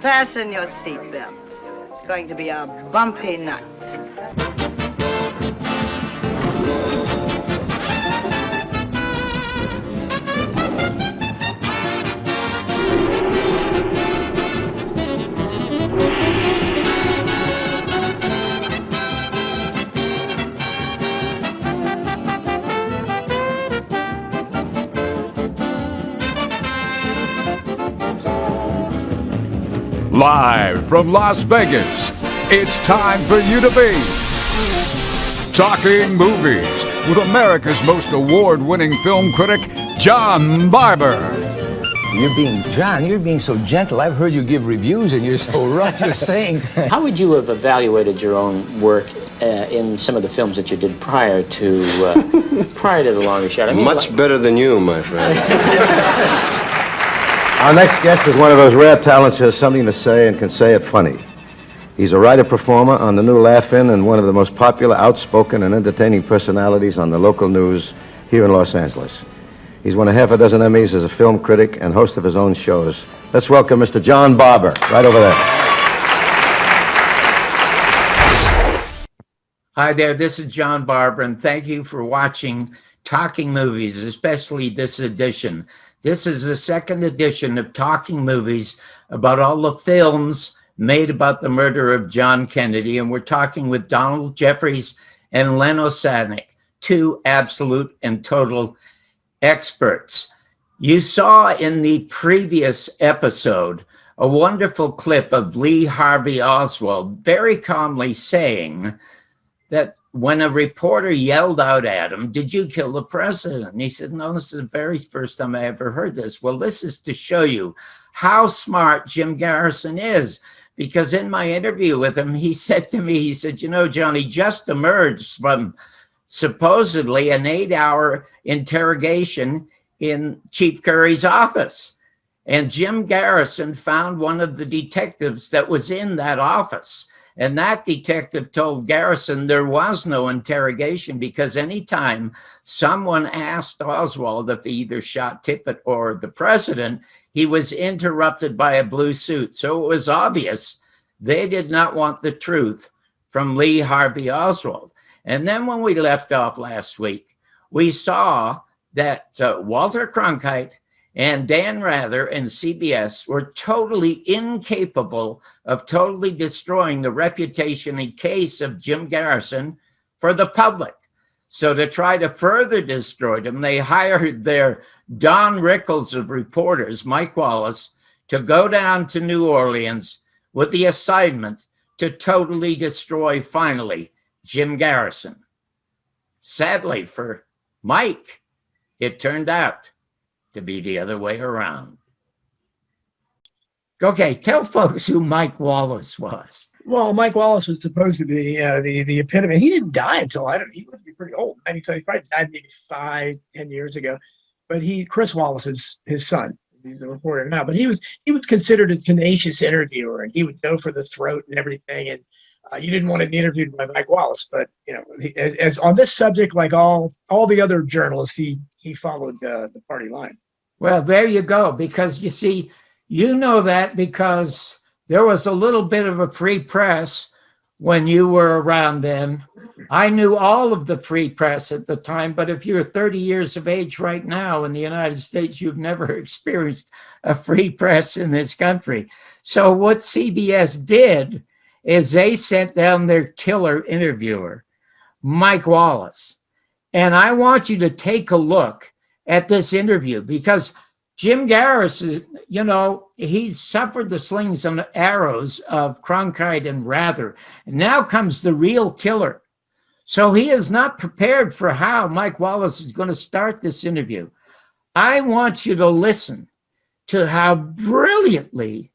Fasten your seatbelts. It's going to be a bumpy night. Live from Las Vegas, it's time for you to be talking movies with America's most award-winning film critic, John Barbour. You're being so gentle. I've heard you give reviews and you're so rough. You're saying. How would you have evaluated your own work in some of the films that you did prior to The Longest Shot? I mean, much better than you, my friend. Our next guest is one of those rare talents who has something to say and can say it funny. He's a writer-performer on the new Laugh-In and one of the most popular, outspoken, and entertaining personalities on the local news here in Los Angeles. He's won a half a dozen Emmys as a film critic and host of his own shows. Let's welcome Mr. John Barbour, right over there. Hi there, this is John Barbour, and thank you for watching Talking Movies, especially this edition. This is the second edition of Talking Movies about all the films made about the murder of John Kennedy, and we're talking with Donald Jeffries and Len Osanic, two absolute and total experts. You saw in the previous episode a wonderful clip of Lee Harvey Oswald very calmly saying that when a reporter yelled out at him, "Did you kill the president?" And he said, "No, this is the very first time I ever heard this." Well, this is to show you how smart Jim Garrison is, because in my interview with him, he said to me, he said, "You know, Johnny, just emerged from supposedly an 8-hour interrogation in Chief Curry's office. And Jim Garrison found one of the detectives that was in that office. And that detective told Garrison there was no interrogation because anytime someone asked Oswald if he either shot Tippit or the president, he was interrupted by a blue suit. So it was obvious they did not want the truth from Lee Harvey Oswald." And then when we left off last week, we saw that Walter Cronkite and Dan Rather and CBS were totally incapable of totally destroying the reputation and case of Jim Garrison for the public. So to try to further destroy them, they hired their Don Rickles of reporters, Mike Wallace, to go down to New Orleans with the assignment to totally destroy, finally, Jim Garrison. Sadly for Mike, it turned out to be the other way around. Okay, tell folks who Mike Wallace was. Well, Mike Wallace was supposed to be the epitome. He didn't die until, he lived to be pretty old. He probably died maybe 5-10 years ago. But Chris Wallace is his son. He's a reporter now. But he was considered a tenacious interviewer, and he would go for the throat and everything. And you didn't want to be interviewed by Mike Wallace, but as on this subject, like all the other journalists, he followed the party line. Well, there you go, because you see, you know that because there was a little bit of a free press when you were around then. I knew all of the free press at the time, but if you're 30 years of age right now in the United States, you've never experienced a free press in this country. So what CBS did is they sent down their killer interviewer, Mike Wallace. And I want you to take a look at this interview because Jim Garrison, he's suffered the slings and arrows of Cronkite and Rather. And now comes the real killer. So he is not prepared for how Mike Wallace is going to start this interview. I want you to listen to how brilliantly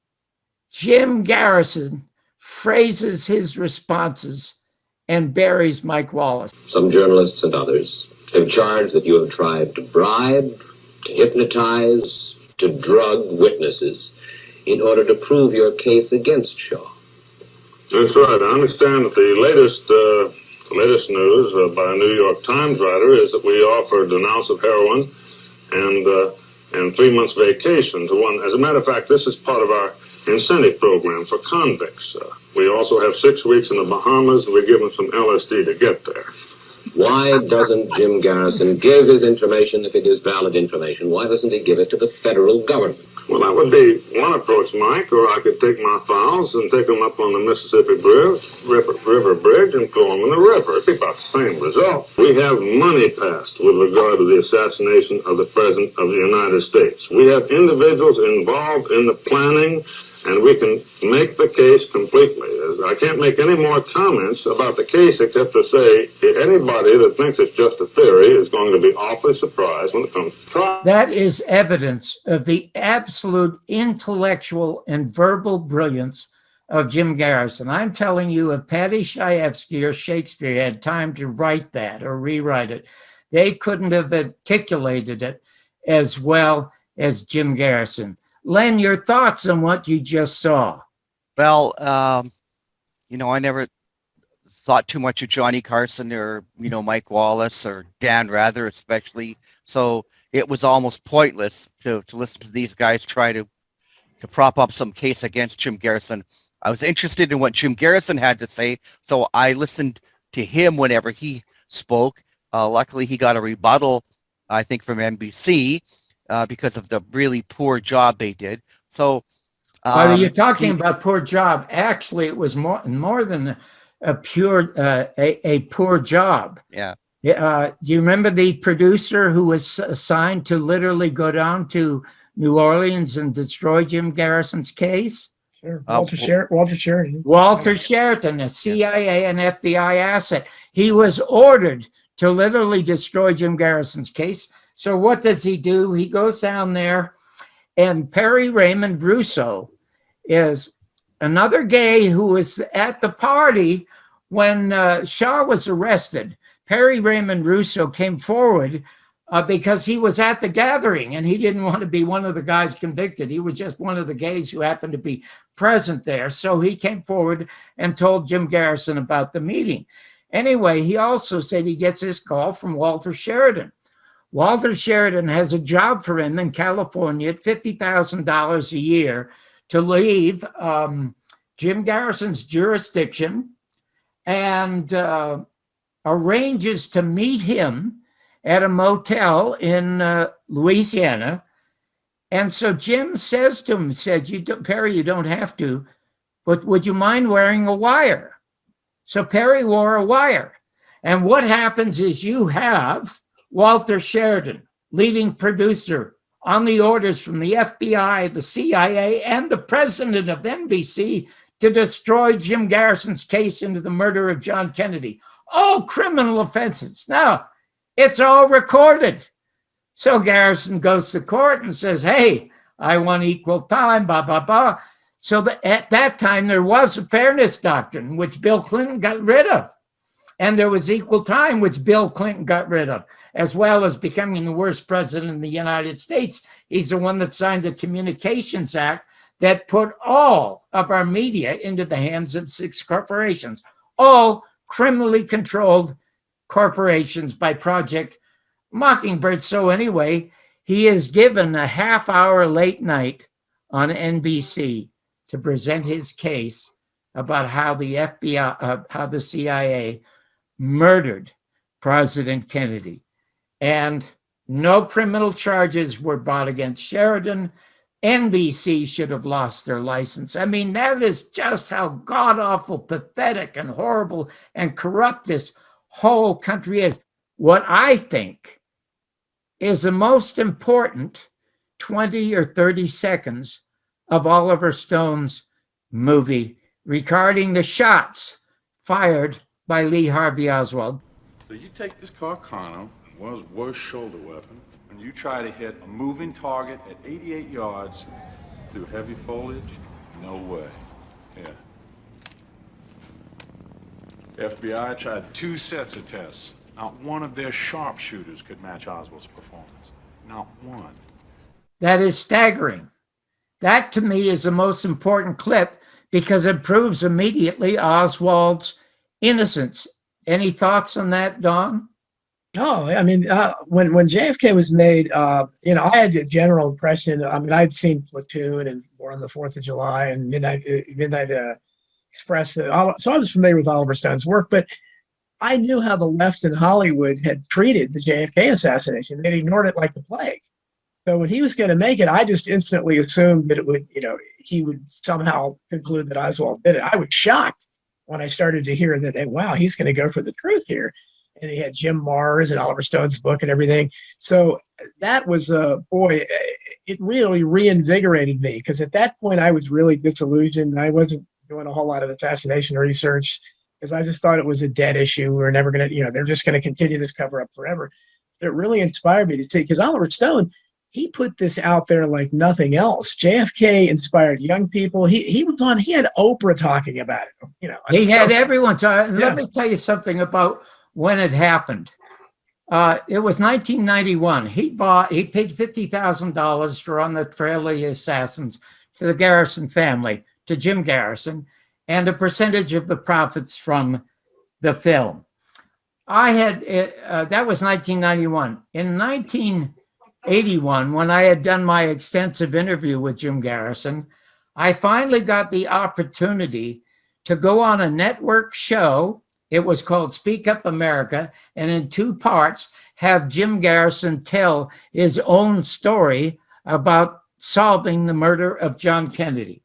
Jim Garrison phrases his responses and buries Mike Wallace. Some journalists and others have charged that you have tried to bribe, to hypnotize, to drug witnesses in order to prove your case against Shaw. That's right. I understand that the latest news by a New York Times writer is that we offered an ounce of heroin and and 3 months vacation to one. As a matter of fact, this is part of our incentive program for convicts. We also have 6 weeks in the Bahamas, and we give them some LSD to get there. Why doesn't Jim Garrison give his information if it is valid information? Why doesn't he give it to the federal government? Well, that would be one approach, Mike, or I could take my files and take them up on the Mississippi River Bridge and throw them in the river. It'd be about the same result. We have money passed with regard to the assassination of the President of the United States. We have individuals involved in the planning, and we can make the case completely. I can't make any more comments about the case except to say anybody that thinks it's just a theory is going to be awfully surprised when it comes to trial. That is evidence of the absolute intellectual and verbal brilliance of Jim Garrison. I'm telling you, if Paddy Chayefsky or Shakespeare had time to write that or rewrite it, they couldn't have articulated it as well as Jim Garrison. Len, your thoughts on what you just saw? Well, you know, I never thought too much of Johnny Carson or, you know, Mike Wallace or Dan Rather, especially. So it was almost pointless to listen to these guys try to prop up some case against Jim Garrison. I was interested in what Jim Garrison had to say, so I listened to him whenever he spoke. Luckily, he got a rebuttal, I think, from NBC. Because of the really poor job they did. So you're talking about poor job. Actually, it was more than a poor job. Yeah. Do you remember the producer who was assigned to literally go down to New Orleans and destroy Jim Garrison's case? Sure. Walter Sheridan. Walter Sheridan, a CIA and FBI asset. He was ordered to literally destroy Jim Garrison's case. So what does he do? He goes down there, and Perry Raymond Russo is another gay who was at the party when Shaw was arrested. Perry Raymond Russo came forward because he was at the gathering, and he didn't want to be one of the guys convicted. He was just one of the gays who happened to be present there. So he came forward and told Jim Garrison about the meeting. Anyway, he also said he gets this call from Walter Sheridan. Walter Sheridan has a job for him in California at $50,000 a year to leave Jim Garrison's jurisdiction, and arranges to meet him at a motel in Louisiana. And so Jim says to him, Perry, you don't have to, but would you mind wearing a wire? So Perry wore a wire. And what happens is you have Walter Sheridan, leading producer, on the orders from the FBI, the CIA, and the president of NBC to destroy Jim Garrison's case into the murder of John Kennedy. All criminal offenses. Now, it's all recorded. So Garrison goes to court and says, hey, I want equal time, blah, blah, blah. So at that time, there was a fairness doctrine, which Bill Clinton got rid of. And there was equal time, which Bill Clinton got rid of, as well as becoming the worst president in the United States. He's the one that signed the Communications Act that put all of our media into the hands of 6 corporations, all criminally controlled corporations by Project Mockingbird. So anyway, he is given a half-hour late night on NBC to present his case about how the FBI, how the CIA murdered President Kennedy. And no criminal charges were brought against Sheridan. NBC should have lost their license. I mean, that is just how god-awful, pathetic, and horrible and corrupt this whole country is. What I think is the most important 20 or 30 seconds of Oliver Stone's movie regarding the shots fired by Lee Harvey Oswald. So you take this Carcano, world's worst shoulder weapon, and you try to hit a moving target at 88 yards through heavy foliage? No way. Yeah. FBI tried 2 sets of tests. Not one of their sharpshooters could match Oswald's performance. Not one. That is staggering. That, to me, is the most important clip because it proves immediately Oswald's innocence. Any thoughts on that, Don? Oh, I mean, when JFK was made, you know, I had a general impression. I mean, I'd seen Platoon and War on the 4th of July and Midnight Express. So I was familiar with Oliver Stone's work, but I knew how the left in Hollywood had treated the JFK assassination. They'd ignored it like the plague. So when he was going to make it, I just instantly assumed that it would, you know, he would somehow conclude that Oswald did it. I was shocked when I started to hear that, hey, wow, he's going to go for the truth here. And he had Jim Mars and Oliver Stone's book and everything. So that was, boy, it really reinvigorated me, because at that point I was really disillusioned. I wasn't doing a whole lot of assassination research because I just thought it was a dead issue. We're never going to, you know, they're just going to continue this cover up forever. It really inspired me to take, because Oliver Stone, he put this out there like nothing else. JFK inspired young people. He was on, he had Oprah talking about it. You know, He had everyone talking. Yeah. Let me tell you something about when it happened. It was 1991. He paid $50,000 for On the Trail of the Assassins to the Garrison family, to Jim Garrison, and a percentage of the profits from the film. That was 1991. In 1981, when I had done my extensive interview with Jim Garrison, I finally got the opportunity to go on a network show. It was called Speak Up America, and in 2 parts, have Jim Garrison tell his own story about solving the murder of John Kennedy.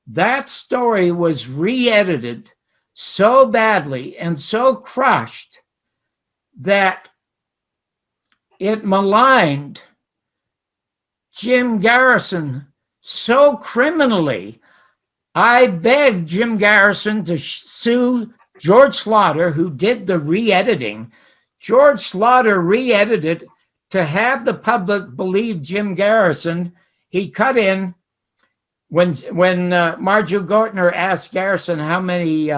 That story was re-edited so badly and so crushed that it maligned Jim Garrison so criminally. I begged Jim Garrison to sue George Slaughter, who did the re-editing. George Slaughter re-edited to have the public believe Jim Garrison. He cut in when Marjorie Gortner asked Garrison how many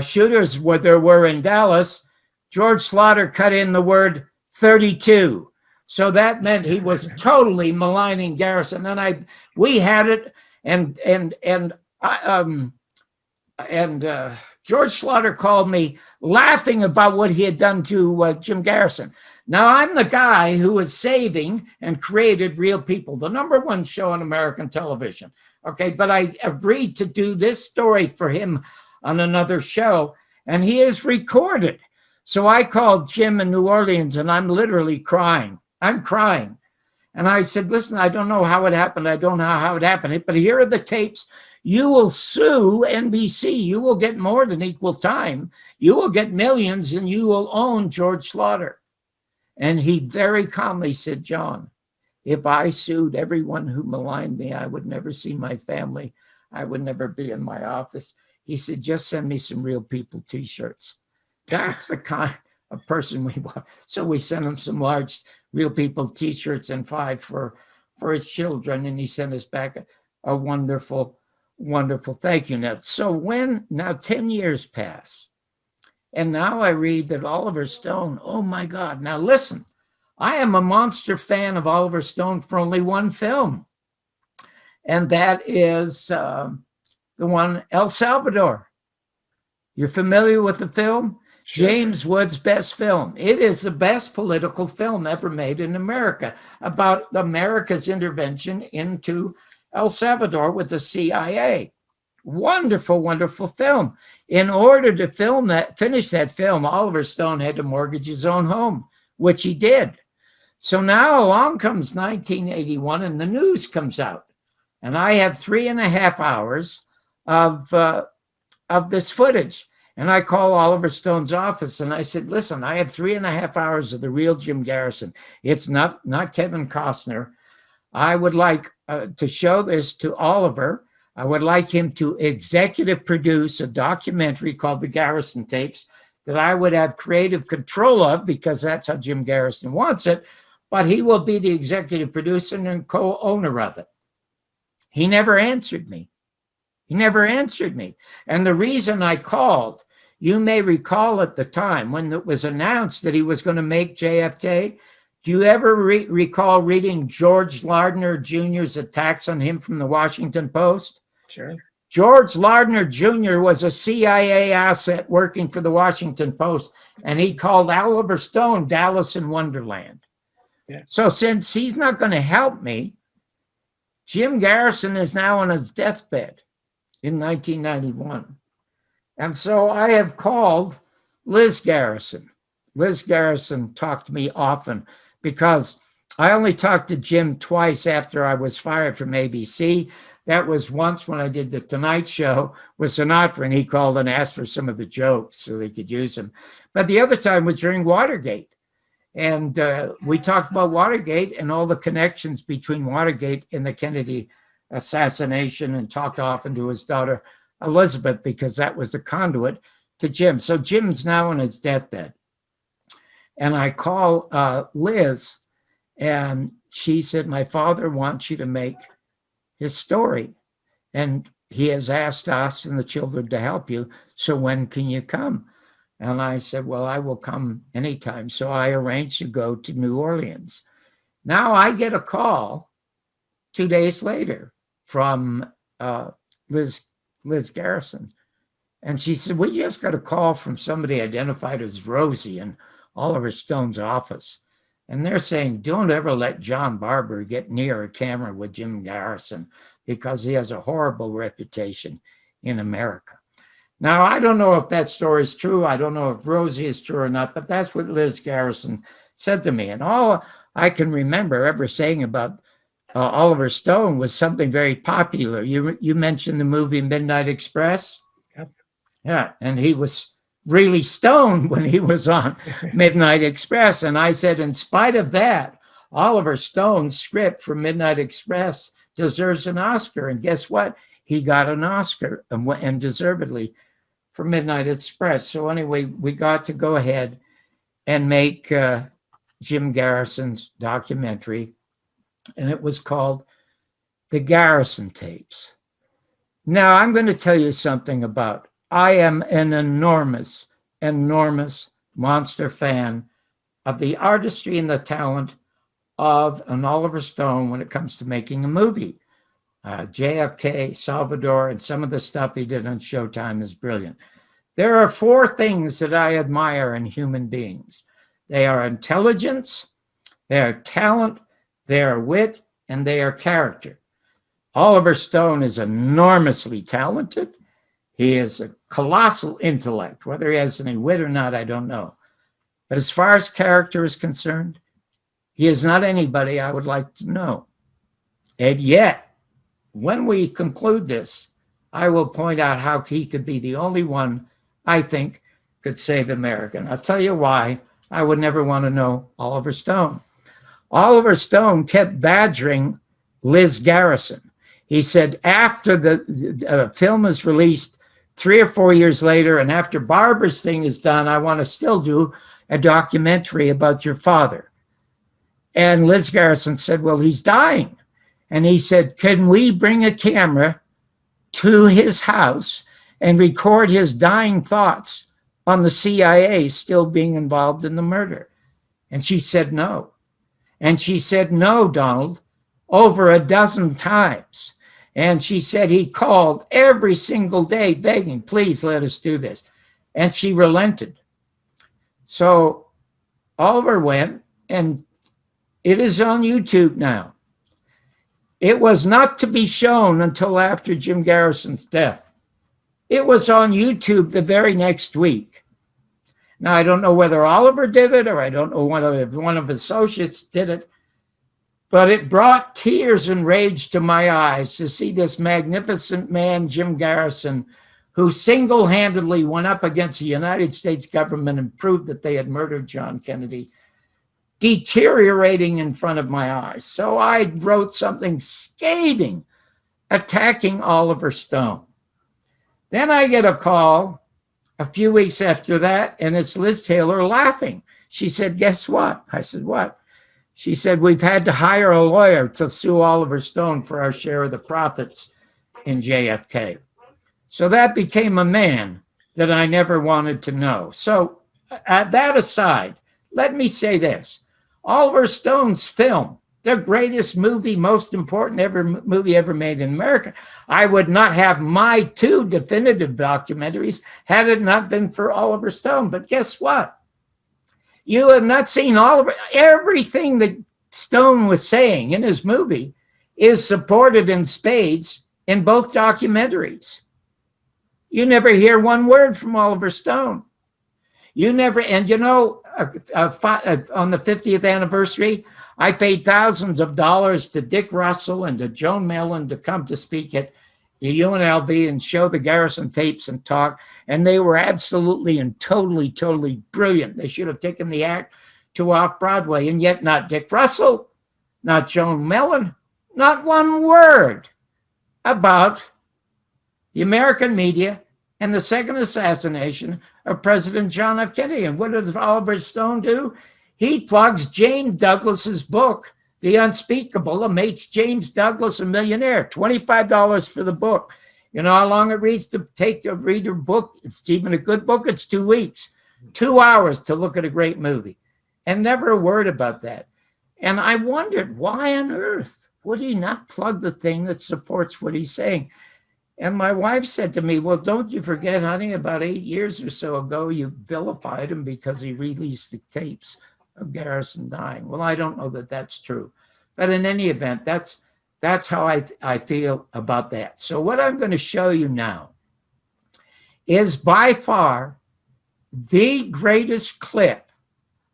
shooters there were in Dallas. George Slaughter cut in the word 32. So that meant he was totally maligning Garrison. And we had it, and George Slaughter called me laughing about what he had done to Jim Garrison. Now, I'm the guy who is saving and created Real People, the #1 show on American television. Okay, but I agreed to do this story for him on another show, and he is recorded. So I called Jim in New Orleans, and I'm literally crying. I'm crying. And I said, listen, I don't know how it happened. I don't know how it happened, but here are the tapes. You will sue NBC. You will get more than equal time. You will get millions, and you will own George Slaughter. And he very calmly said, John, if I sued everyone who maligned me, I would never see my family. I would never be in my office. He said, just send me some Real People t-shirts. That's the kind of person we want. So we sent him some large Real People t-shirts and 5 for his children. And he sent us back a wonderful, wonderful thank you note. So now 10 years pass. And now I read that Oliver Stone, oh my God. Now listen, I am a monster fan of Oliver Stone for only one film. And that is the one, El Salvador. You're familiar with the film? Sure. James Wood's best film. It is the best political film ever made in America about America's intervention into El Salvador with the CIA. Wonderful, wonderful film. In order to finish that film, Oliver Stone had to mortgage his own home, which he did. So now along comes 1981 and the news comes out. And I have 3.5 hours of this footage. And I call Oliver Stone's office and I said, listen, I have 3.5 hours of the real Jim Garrison. It's not Kevin Costner. I would like to show this to Oliver. I would like him to executive produce a documentary called The Garrison Tapes that I would have creative control of because that's how Jim Garrison wants it, but he will be the executive producer and co-owner of it. He never answered me. He never answered me. And the reason I called, you may recall at the time when it was announced that he was going to make JFK, do you ever recall reading George Lardner Jr.'s attacks on him from the Washington Post? Sure. George Lardner Jr. was a CIA asset working for the Washington Post, and he called Oliver Stone Dallas in Wonderland. Yeah. So since he's not going to help me, Jim Garrison is now on his deathbed in 1991. And so I have called Liz Garrison. Liz Garrison talked to me often because I only talked to Jim twice after I was fired from ABC. That was once when I did the Tonight Show with Sinatra, and he called and asked for some of the jokes so they could use them. But the other time was during Watergate. And we talked about Watergate and all the connections between Watergate and the Kennedy assassination, and talked often to his daughter, Elizabeth, because that was the conduit to Jim. So Jim's now on his deathbed. And I call Liz, and she said, my father wants you to make his story. And he has asked us and the children to help you. So when can you come? And I said, well, I will come anytime. So I arranged to go to New Orleans. Now I get a call 2 days later from Liz Garrison. And she said, we just got a call from somebody identified as Rosie in Oliver Stone's office. And they're saying, don't ever let John Barbour get near a camera with Jim Garrison because he has a horrible reputation in America. Now, I don't know if that story is true. I don't know if Rosie is true or not, but that's what Liz Garrison said to me. And all I can remember ever saying about Oliver Stone was something very popular. You mentioned the movie Midnight Express. Yep. Yeah, and he was really stoned when he was on Midnight Express. And I said, in spite of that, Oliver Stone's script for Midnight Express deserves an Oscar. And guess what? He got an Oscar, and deservedly, for Midnight Express. So anyway, we got to go ahead and make Jim Garrison's documentary, and it was called The Garrison Tapes. Now, I'm going to tell you something about, I am an enormous monster fan of the artistry and the talent of an Oliver Stone when it comes to making a movie. JFK, Salvador, and some of the stuff he did on Showtime is brilliant. There are 4 things that I admire in human beings. They are intelligence, they are talent, they are wit, and they are character. Oliver Stone is enormously talented. He is a colossal intellect. Whether he has any wit or not, I don't know. But as far as character is concerned, he is not anybody I would like to know. And yet, when we conclude this, I will point out how he could be the only one I think could save America. And I'll tell you why I would never want to know Oliver Stone. Oliver Stone kept badgering Liz Garrison. He said, after the film is released 3 or 4 years later, and after Barbour's thing is done, I want to still do a documentary about your father. And Liz Garrison said, well, he's dying. And he said, can we bring a camera to his house and record his dying thoughts on the CIA still being involved in the murder? And she said no. And she said no, Donald, over a dozen times. And she said he called every single day begging, please let us do this. And she relented. So Oliver went, and it is on YouTube now. It was not to be shown until after Jim Garrison's death. It was on YouTube the very next week. Now, I don't know whether Oliver did it, or I don't know if one of his associates did it, but it brought tears and rage to my eyes to see this magnificent man, Jim Garrison, who single-handedly went up against the United States government and proved that they had murdered John Kennedy, deteriorating in front of my eyes. So I wrote something scathing, attacking Oliver Stone. Then I get a call a few weeks after that, and it's Liz Taylor laughing. She said, guess what? I said, what? She said, we've had to hire a lawyer to sue Oliver Stone for our share of the profits in JFK. So that became a man that I never wanted to know. So that aside, let me say this. Oliver Stone's film The greatest movie, most important movie ever made in America. I would not have my 2 definitive documentaries had it not been for Oliver Stone. But guess what? You have not seen everything that Stone was saying in his movie is supported in spades in both documentaries. You never hear one word from Oliver Stone. You never, and you know, on the 50th anniversary, I paid thousands of dollars to Dick Russell and to Joan Mellon to come to speak at the UNLV and show the Garrison tapes and talk. And they were absolutely and totally brilliant. They should have taken the act to off-Broadway. And yet not Dick Russell, not Joan Mellon, not one word about the American media and the second assassination of President John F. Kennedy. And what does Oliver Stone do? He plugs James Douglas's book, The Unspeakable, and makes James Douglas a millionaire. $25 for the book. You know how long it reads to take a reader book? It's even a good book. It's 2 weeks, 2 hours to look at a great movie. And never a word about that. And I wondered, why on earth would he not plug the thing that supports what he's saying? And my wife said to me, well, don't you forget, honey, about 8 years or so ago, you vilified him because he released the tapes of Garrison dying. Well, I don't know that that's true. But in any event, that's how I feel about that. So what I'm going to show you now is by far the greatest clip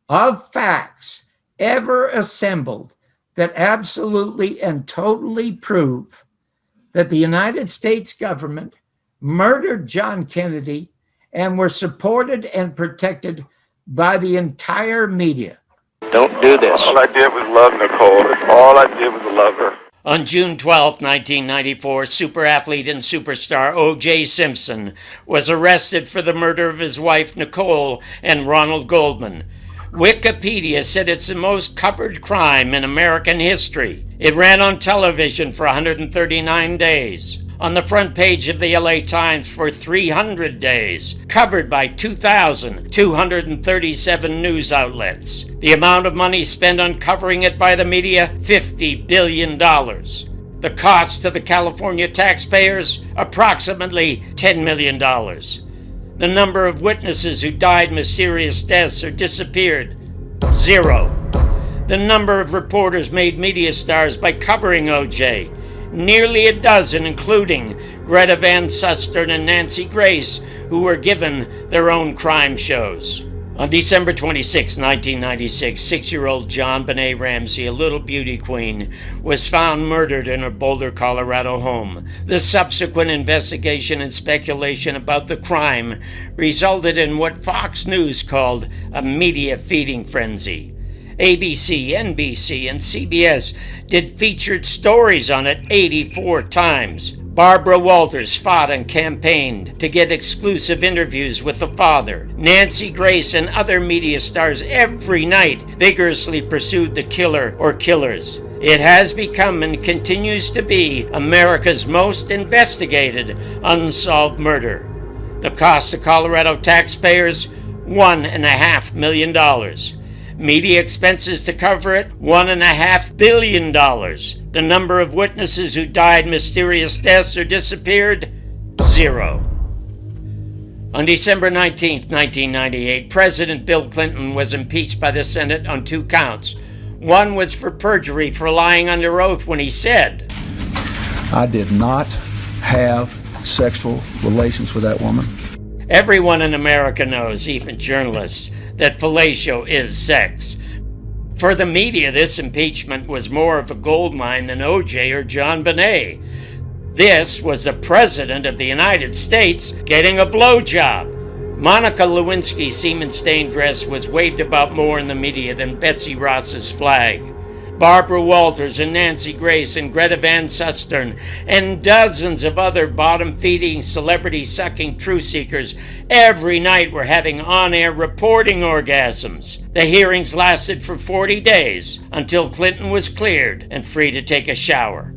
of facts ever assembled that absolutely and totally prove that the United States government murdered John Kennedy and were supported and protected by the entire media. Don't do this. All I did was love Nicole. All I did was love her. On June 12, 1994, super athlete and superstar O.J. Simpson was arrested for the murder of his wife Nicole and Ronald Goldman. Wikipedia said it's the most covered crime in American history. It ran on television for 139 days, on the front page of the LA Times for 300 days, covered by 2,237 news outlets. The amount of money spent on covering it by the media, $50 billion. The cost to the California taxpayers, approximately $10 million. The number of witnesses who died mysterious deaths or disappeared, 0. The number of reporters made media stars by covering O.J., nearly a dozen, including Greta Van Susteren and Nancy Grace, who were given their own crime shows. On December 26, 1996, 6-year-old John Benet Ramsey, a little beauty queen, was found murdered in her Boulder, Colorado home. The subsequent investigation and speculation about the crime resulted in what Fox News called a media feeding frenzy. ABC, NBC, and CBS did featured stories on it 84 times. Barbara Walters fought and campaigned to get exclusive interviews with the father. Nancy Grace and other media stars every night vigorously pursued the killer or killers. It has become and continues to be America's most investigated unsolved murder. The cost to Colorado taxpayers, $1.5 million. Media expenses to cover it, $1.5 billion. The number of witnesses who died mysterious deaths or disappeared, 0. On December 19, 1998, President Bill Clinton was impeached by the Senate on 2 counts. One was for perjury for lying under oath when he said, I did not have sexual relations with that woman. Everyone in America knows, even journalists, that fellatio is sex. For the media, this impeachment was more of a goldmine than O.J. or John Benet. This was the President of the United States getting a blowjob. Monica Lewinsky's semen-stained dress was waved about more in the media than Betsy Ross's flag. Barbara Walters and Nancy Grace and Greta Van Susteren and dozens of other bottom-feeding, celebrity-sucking truth-seekers every night were having on-air reporting orgasms. The hearings lasted for 40 days until Clinton was cleared and free to take a shower.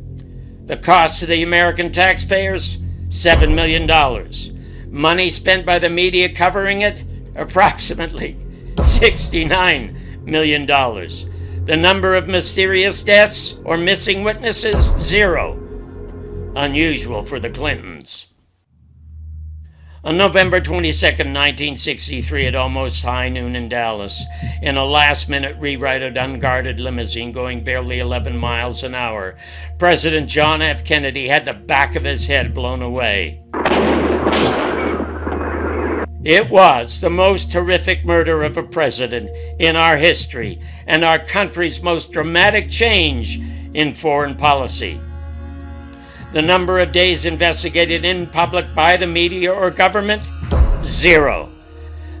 The cost to the American taxpayers? $7 million. Money spent by the media covering it? Approximately $69 million. The number of mysterious deaths or missing witnesses, 0. Unusual for the Clintons. On November 22, 1963, at almost high noon in Dallas, in a last-minute rewrite unguarded limousine going barely 11 miles an hour, President John F. Kennedy had the back of his head blown away. It was the most horrific murder of a president in our history and our country's most dramatic change in foreign policy. The number of days investigated in public by the media or government, 0.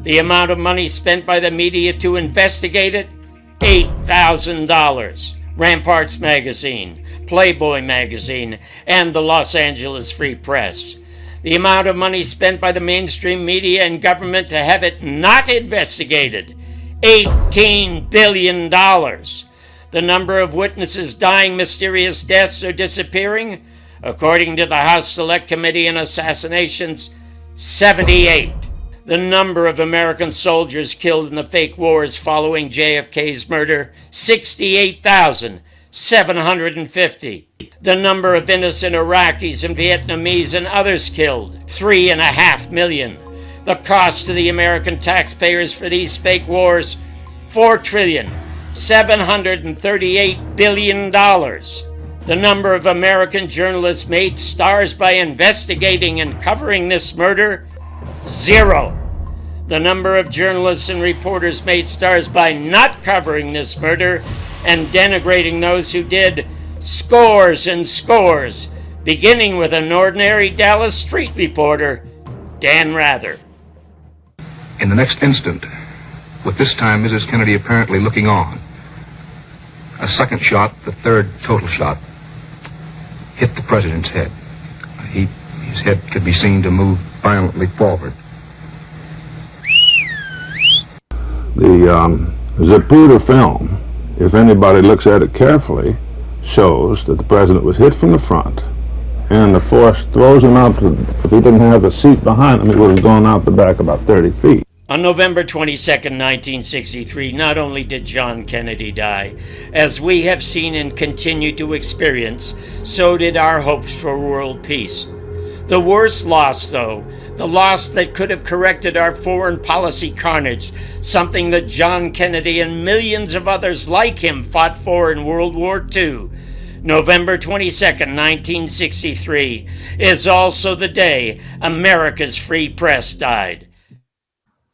The amount of money spent by the media to investigate it, $8,000. Ramparts Magazine, Playboy Magazine, and the Los Angeles Free Press. The amount of money spent by the mainstream media and government to have it not investigated, $18 billion. The number of witnesses dying mysterious deaths or disappearing, according to the House Select Committee on Assassinations, 78. The number of American soldiers killed in the fake wars following JFK's murder, 68,750. The number of innocent Iraqis and Vietnamese and others killed, 3.5 million. The cost to the American taxpayers for these fake wars, $4,738 billion. The number of American journalists made stars by investigating and covering this murder, 0. The number of journalists and reporters made stars by not covering this murder and denigrating those who did, scores and scores, beginning with an ordinary Dallas street reporter, Dan Rather. In the next instant, with this time Mrs. Kennedy apparently looking on, a second shot, the third total shot, hit the president's head. His head could be seen to move violently forward. The Zapruder film, if anybody looks at it carefully, shows that the president was hit from the front, and the force throws him out. If he didn't have a seat behind him, he would have gone out the back about 30 feet. On November 22, 1963, not only did John Kennedy die, as we have seen and continue to experience, so did our hopes for world peace. The worst loss, though, the loss that could have corrected our foreign policy carnage, something that John Kennedy and millions of others like him fought for in World War II, November 22, 1963, is also the day America's free press died.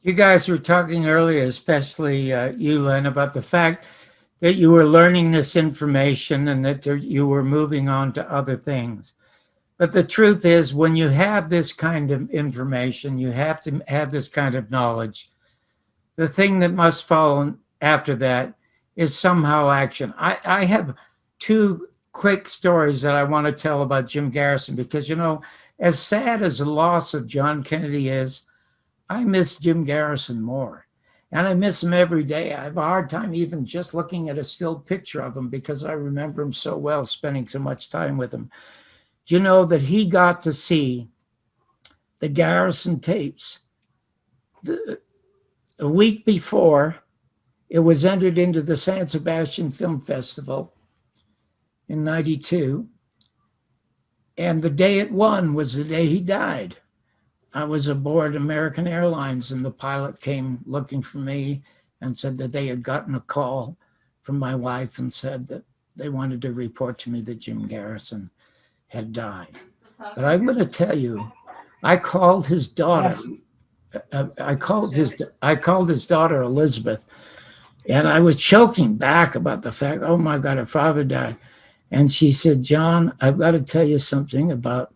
You guys were talking earlier, especially you, Len, about the fact that you were learning this information and that you were moving on to other things. But the truth is, when you have this kind of information, you have to have this kind of knowledge. The thing that must follow after that is somehow action. I have two quick stories that I want to tell about Jim Garrison, because, you know, as sad as the loss of John Kennedy is, I miss Jim Garrison more, and I miss him every day. I have a hard time even just looking at a still picture of him because I remember him so well, spending so much time with him. Do you know that he got to see the Garrison tapes a week before it was entered into the San Sebastian Film Festival in '92, and the day it won was the day he died. I was aboard American Airlines, and the pilot came looking for me and said that they had gotten a call from my wife and said that they wanted to report to me that Jim Garrison had died. But I'm going to tell you, I called his daughter. I called his daughter Elizabeth, and I was choking back about the fact, oh my God, her father died. And she said, John, I've got to tell you something about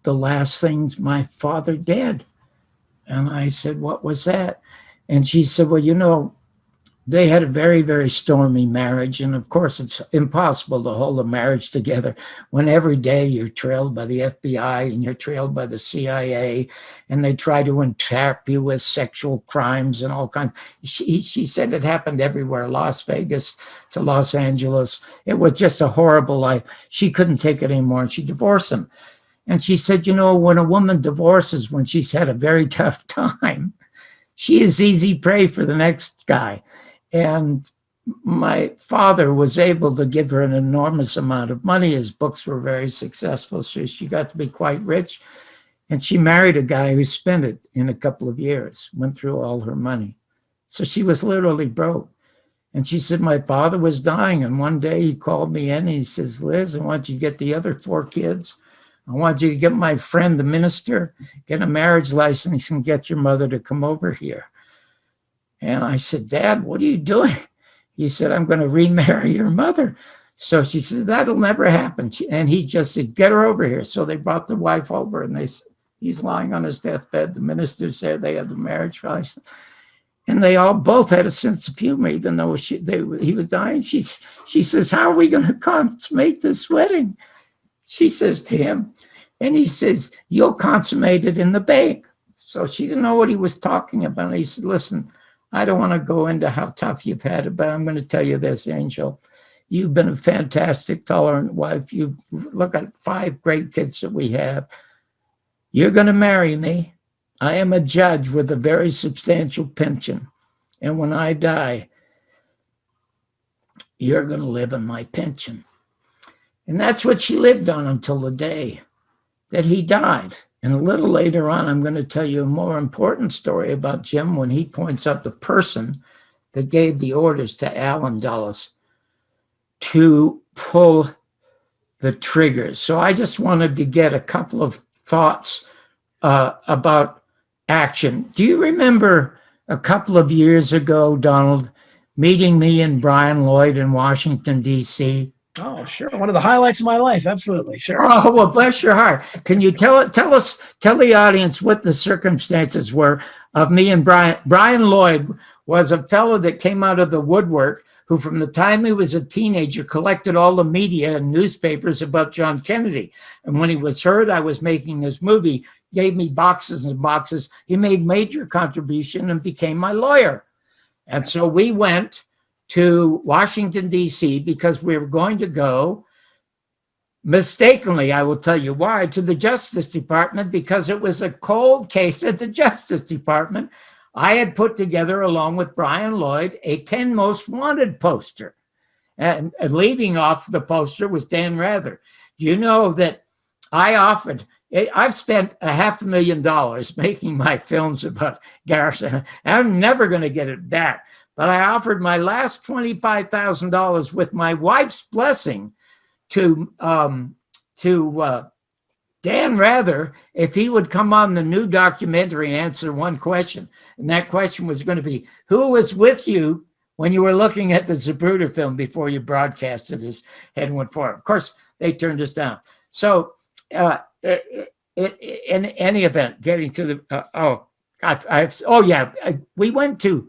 the last things my father did. And I said, what was that? And she said, well, you know, they had a very, very stormy marriage. And of course, it's impossible to hold a marriage together when every day you're trailed by the FBI and you're trailed by the CIA, and they try to entrap you with sexual crimes and all kinds. She said it happened everywhere, Las Vegas to Los Angeles. It was just a horrible life. She couldn't take it anymore, and she divorced him. And she said, you know, when a woman divorces when she's had a very tough time, she is easy prey for the next guy. And my father was able to give her an enormous amount of money. His books were very successful, so she got to be quite rich. And she married a guy who spent it in a couple of years, went through all her money. So she was literally broke. And she said, my father was dying. And one day he called me in and he says, Liz, I want you to get the other 4 kids. I want you to get my friend, the minister, get a marriage license and get your mother to come over here. And I said, Dad, what are you doing? He said, I'm going to remarry your mother. So she said, that'll never happen. And he just said, get her over here. So they brought the wife over and he's lying on his deathbed. The minister's there. They had the marriage license. And they all both had a sense of humor, even though he was dying. She says, how are we going to consummate this wedding? She says to him, and he says, you'll consummate it in the bank. So she didn't know what he was talking about. He said, listen, I don't want to go into how tough you've had it, but I'm going to tell you this, Angel. You've been a fantastic, tolerant wife. You look at 5 great kids that we have. You're going to marry me. I am a judge with a very substantial pension. And when I die, you're going to live on my pension. And that's what she lived on until the day that he died. And a little later on, I'm going to tell you a more important story about Jim when he points out the person that gave the orders to Allen Dulles to pull the triggers. So I just wanted to get a couple of thoughts about action. Do you remember a couple of years ago, Donald, meeting me and Brian Lloyd in Washington, D.C.? Oh, sure. One of the highlights of my life. Absolutely. Sure. Oh, well, bless your heart. Can you tell the audience what the circumstances were of me and Brian? Brian Lloyd was a fellow that came out of the woodwork who, from the time he was a teenager, collected all the media and newspapers about John Kennedy. And when he was heard I was making this movie, gave me boxes and boxes. He made major contribution and became my lawyer. And so we went to Washington, D.C. because we were going to go, mistakenly, I will tell you why, to the Justice Department, because it was a cold case at the Justice Department. I had put together, along with Brian Lloyd, a 10 Most Wanted poster. And leading off the poster was Dan Rather. Do you know that I've spent $500,000 making my films about Garrison. I'm never going to get it back. But I offered my last $25,000 with my wife's blessing to Dan Rather if he would come on the new documentary and answer one question. And that question was going to be, who was with you when you were looking at the Zapruder film before you broadcasted his head went forward? Of course, they turned us down. So in any event, getting to the, we went to,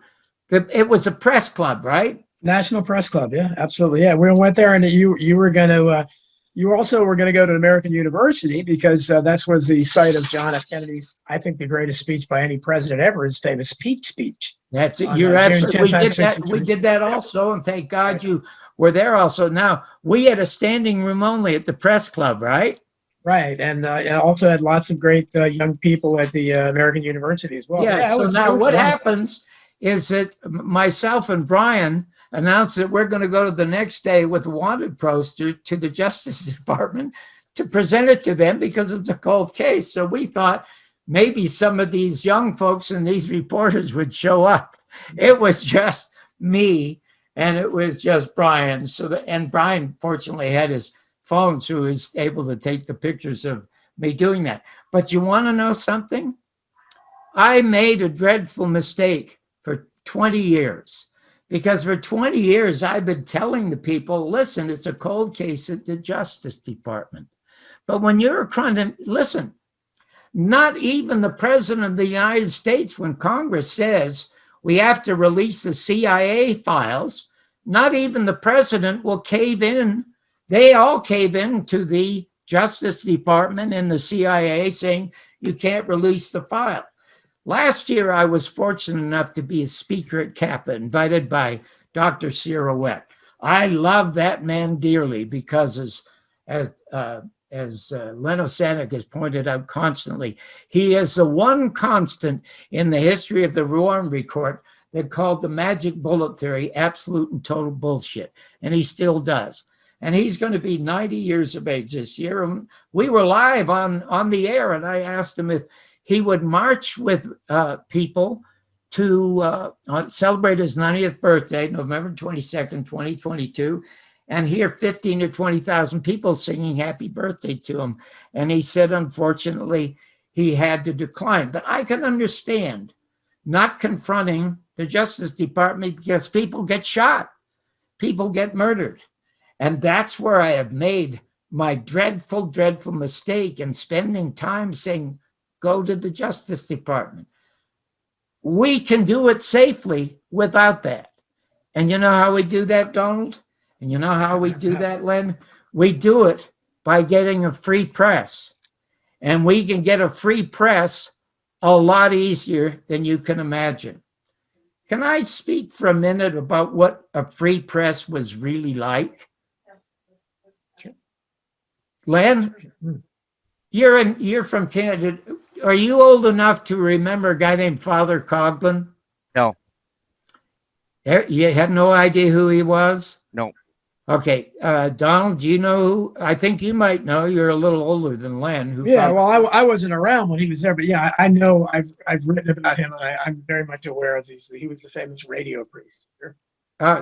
it was a press club, right? National Press Club. Yeah, absolutely. Yeah, we went there, and you were going to, you also were going to go to American University because that was the site of John F. Kennedy's, I think, the greatest speech by any president ever, his famous Peach speech. That's it. You're absolutely. We did that also, and thank God you were there also. Now, we had a standing room only at the press club, right? Right, and also had lots of great young people at the American University as well. Yeah, so now what happens is that myself and Brian announced that we're going to go to the next day with a wanted poster to the Justice Department to present it to them because it's a cold case. So we thought maybe some of these young folks and these reporters would show up. It was just me and it was just Brian. And Brian fortunately had his phone, so he was able to take the pictures of me doing that. But you want to know something? I made a dreadful mistake for 20 years. Because for 20 years, I've been telling the people, listen, it's a cold case at the Justice Department. But when you're trying to, listen, not even the President of the United States, when Congress says we have to release the CIA files, not even the President will cave in. They all cave in to the Justice Department and the CIA saying you can't release the file. Last year, I was fortunate enough to be a speaker at CAPA, invited by Dr. Sirouette. I love that man dearly because, as Len Osanic has pointed out constantly, he is the one constant in the history of the War Report that called the magic bullet theory absolute and total bullshit. And he still does. And he's going to be 90 years of age this year. And we were live on the air, and I asked him if he would march with people to celebrate his 90th birthday, November 22nd, 2022, and hear 15 to 20,000 people singing happy birthday to him. And he said, unfortunately, he had to decline. But I can understand not confronting the Justice Department because people get shot, people get murdered. And that's where I have made my dreadful, dreadful mistake in spending time saying, go to the Justice Department. We can do it safely without that. And you know how we do that, Donald? And you know how we do that, Len? We do it by getting a free press. And we can get a free press a lot easier than you can imagine. Can I speak for a minute about what a free press was really like? Len, you're from Canada. Are you old enough to remember a guy named Father Coughlin? No. You had no idea who he was? No. Okay, Donald, do you know who? I think you might know. You're a little older than Len. Yeah, well, I wasn't around when he was there, but yeah, I know. I've written about him, and I'm very much aware of these. He was the famous radio priest. Sure.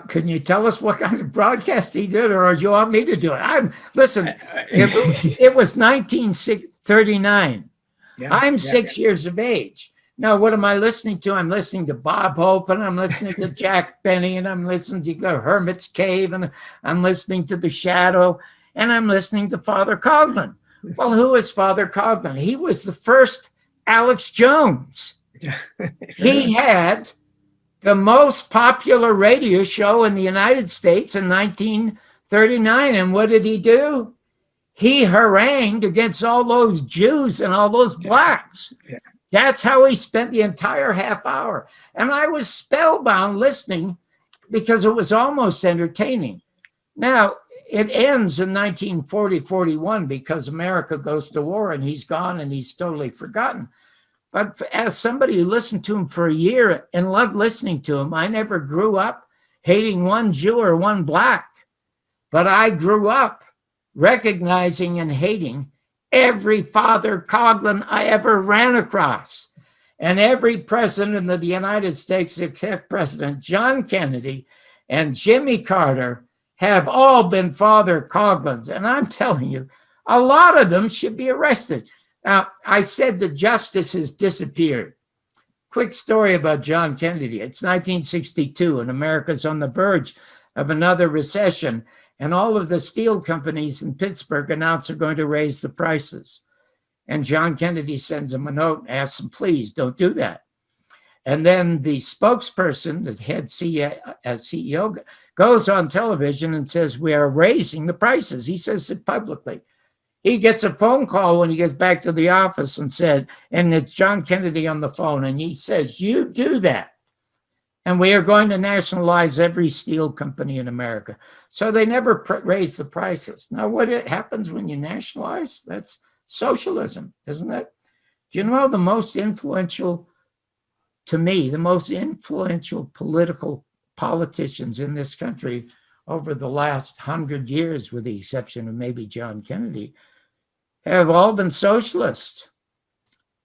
Can you tell us what kind of broadcast he did, or do you want me to do it? Listen, it was 1939. Yeah, I'm 6 years of age. Now, what am I listening to? I'm listening to Bob Hope, and I'm listening to Jack Benny, and I'm listening to the Hermit's Cave, and I'm listening to The Shadow, and I'm listening to Father Coughlin. Well, who is Father Coughlin? He was the first Alex Jones. He had the most popular radio show in the United States in 1939. And what did he do? He harangued against all those Jews and all those blacks. Yeah. That's how he spent the entire half hour. And I was spellbound listening because it was almost entertaining. Now, it ends in 1940-41 because America goes to war and he's gone and he's totally forgotten. But as somebody who listened to him for a year and loved listening to him, I never grew up hating one Jew or one black. But I grew up recognizing and hating every Father Coughlin I ever ran across. And every president of the United States, except President John Kennedy and Jimmy Carter, have all been Father Coughlins. And I'm telling you, a lot of them should be arrested. Now, I said the justice has disappeared. Quick story about John Kennedy. It's 1962, and America's on the verge of another recession, and all of the steel companies in Pittsburgh announce they're going to raise the prices. And John Kennedy sends them a note and asks them, please don't do that. And then the spokesperson, the head CEO, goes on television and says, we are raising the prices. He says it publicly. He gets a phone call when he gets back to the office and it's John Kennedy on the phone, and he says, you do that, and we are going to nationalize every steel company in America. So they never raise the prices. Now, what happens when you nationalize? That's socialism, isn't it? Do you know the most influential, to me, the most influential politicians in this country over the last 100 years, with the exception of maybe John Kennedy, have all been socialists.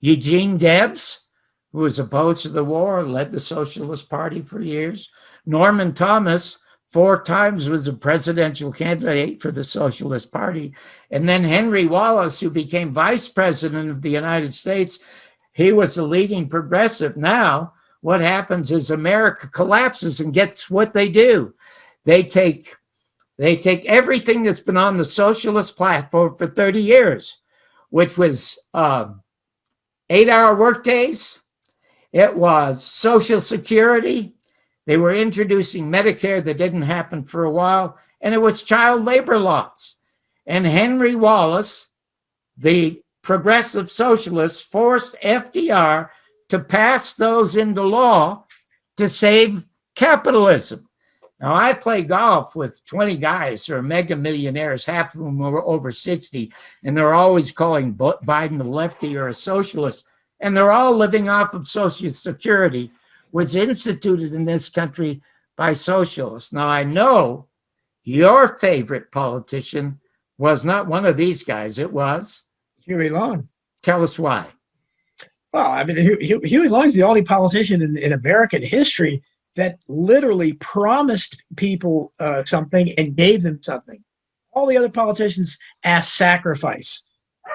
Eugene Debs, who was opposed to the war, led the Socialist Party for years. Norman Thomas, 4 times was a presidential candidate for the Socialist Party. And then Henry Wallace, who became vice president of the United States, he was a leading progressive. Now, what happens is America collapses, and gets what they do. They take everything that's been on the socialist platform for 30 years, which was 8-hour workdays. It was Social Security. They were introducing Medicare that didn't happen for a while. And it was child labor laws. And Henry Wallace, the progressive socialist, forced FDR to pass those into law to save capitalism. Now, I play golf with 20 guys who are mega millionaires, half of them are over 60, and they're always calling Biden a lefty or a socialist, and they're all living off of Social Security, was instituted in this country by socialists. Now, I know your favorite politician was not one of these guys. It was Huey Long. Tell us why. Well, I mean, Huey Long's the only politician in American history that literally promised people something and gave them something. All the other politicians asked sacrifice.